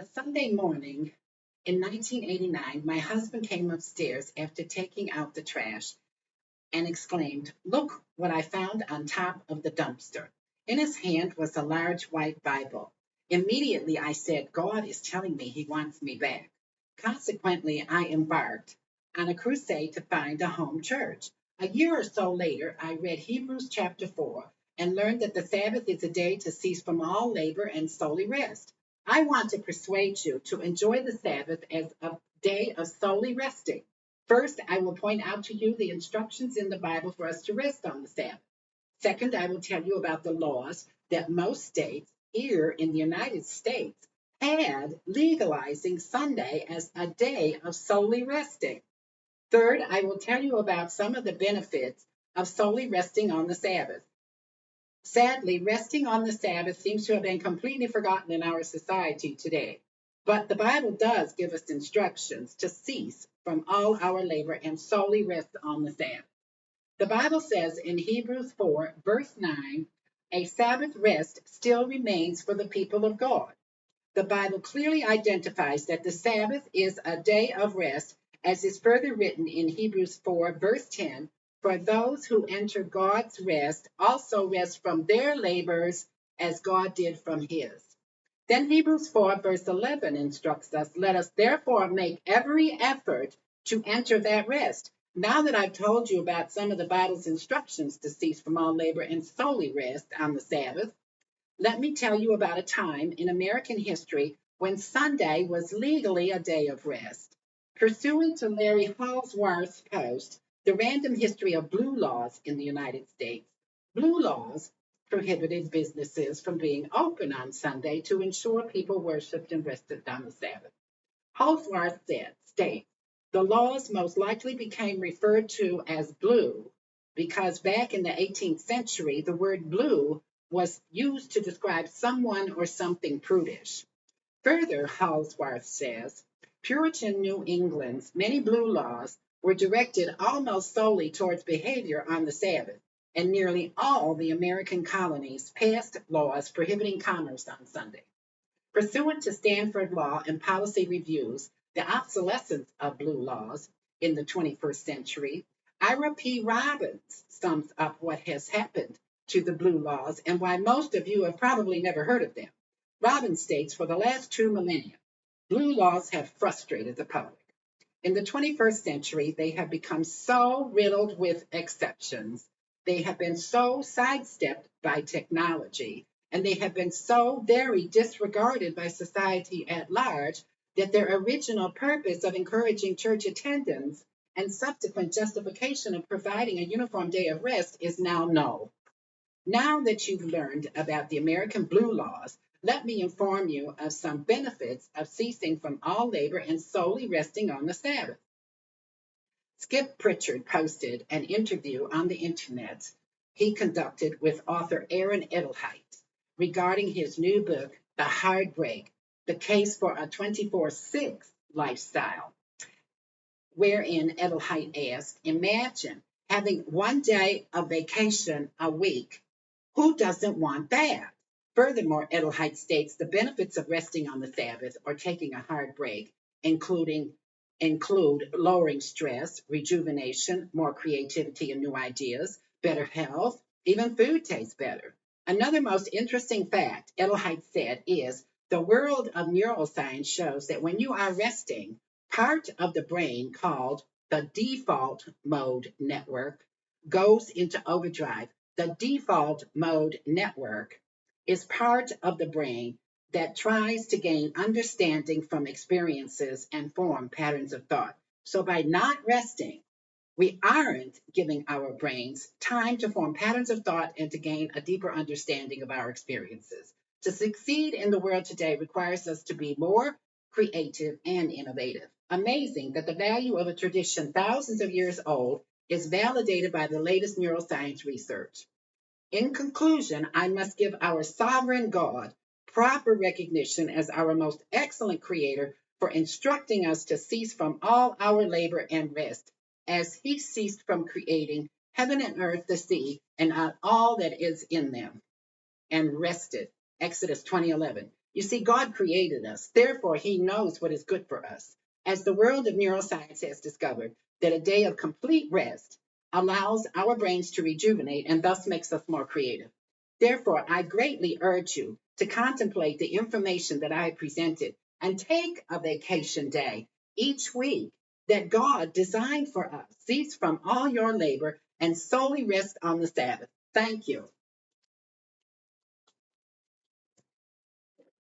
A Sunday morning in 1989, my husband came upstairs after taking out the trash and exclaimed, "Look what I found on top of the dumpster." In his hand was a large white Bible. Immediately I said, "God is telling me he wants me back." Consequently, I embarked on a crusade to find a home church. A year or so later, I read Hebrews chapter 4 and learned that the Sabbath is a day to cease from all labor and solely rest. I want to persuade you to enjoy the Sabbath as a day of solely resting. First, I will point out to you the instructions in the Bible for us to rest on the Sabbath. Second, I will tell you about the laws that most states here in the United States had legalizing Sunday as a day of solely resting. Third, I will tell you about some of the benefits of solely resting on the Sabbath. Sadly, resting on the Sabbath seems to have been completely forgotten in our society today. But the Bible does give us instructions to cease from all our labor and solely rest on the Sabbath. The Bible says in Hebrews 4, verse 9, a Sabbath rest still remains for the people of God. The Bible clearly identifies that the Sabbath is a day of rest, as is further written in Hebrews 4, verse 10, for those who enter God's rest also rest from their labors as God did from his. Then Hebrews 4, verse 11 instructs us, let us therefore make every effort to enter that rest. Now that I've told you about some of the Bible's instructions to cease from all labor and solely rest on the Sabbath, let me tell you about a time in American history when Sunday was legally a day of rest. Pursuant to Larry Halsworth's post, The Random History of Blue Laws in the United States, blue laws prohibited businesses from being open on Sunday to ensure people worshiped and rested on the Sabbath. Halsworth states, the laws most likely became referred to as blue because back in the 18th century, the word blue was used to describe someone or something prudish. Further, Halsworth says, Puritan New England's many blue laws were directed almost solely towards behavior on the Sabbath, and nearly all the American colonies passed laws prohibiting commerce on Sunday. Pursuant to Stanford Law and Policy Reviews, The Obsolescence of Blue Laws in the 21st Century, Ira P. Robbins sums up what has happened to the blue laws and why most of you have probably never heard of them. Robbins states, for the last 2 millennia, blue laws have frustrated the public. In the 21st century, they have become so riddled with exceptions. They have been so sidestepped by technology, and they have been so very disregarded by society at large that their original purpose of encouraging church attendance and subsequent justification of providing a uniform day of rest is now null. Now that you've learned about the American blue laws, let me inform you of some benefits of ceasing from all labor and solely resting on the Sabbath. Skip Pritchard posted an interview on the internet he conducted with author Aaron Edelheit regarding his new book, The Hard Break, The Case for a 24/6 Lifestyle, wherein Edelheit asked, imagine having one day of vacation a week. Who doesn't want that? Furthermore, Edelheit states the benefits of resting on the Sabbath or taking a hard break, include lowering stress, rejuvenation, more creativity and new ideas, better health, even food tastes better. Another most interesting fact, Edelheit said, is the world of neuroscience shows that when you are resting, part of the brain called the default mode network goes into overdrive. The default mode network is part of the brain that tries to gain understanding from experiences and form patterns of thought. So by not resting, we aren't giving our brains time to form patterns of thought and to gain a deeper understanding of our experiences. To succeed in the world today requires us to be more creative and innovative. Amazing that the value of a tradition thousands of years old is validated by the latest neuroscience research. In conclusion, I must give our sovereign God proper recognition as our most excellent creator for instructing us to cease from all our labor and rest, as he ceased from creating heaven and earth, the sea, and all that is in them, and rested. Exodus 20:11. You see, God created us. Therefore, he knows what is good for us. As the world of neuroscience has discovered, that a day of complete rest allows our brains to rejuvenate and thus makes us more creative. Therefore, I greatly urge you to contemplate the information that I presented and take a vacation day each week that God designed for us. Cease from all your labor and solely rest on the Sabbath. Thank you.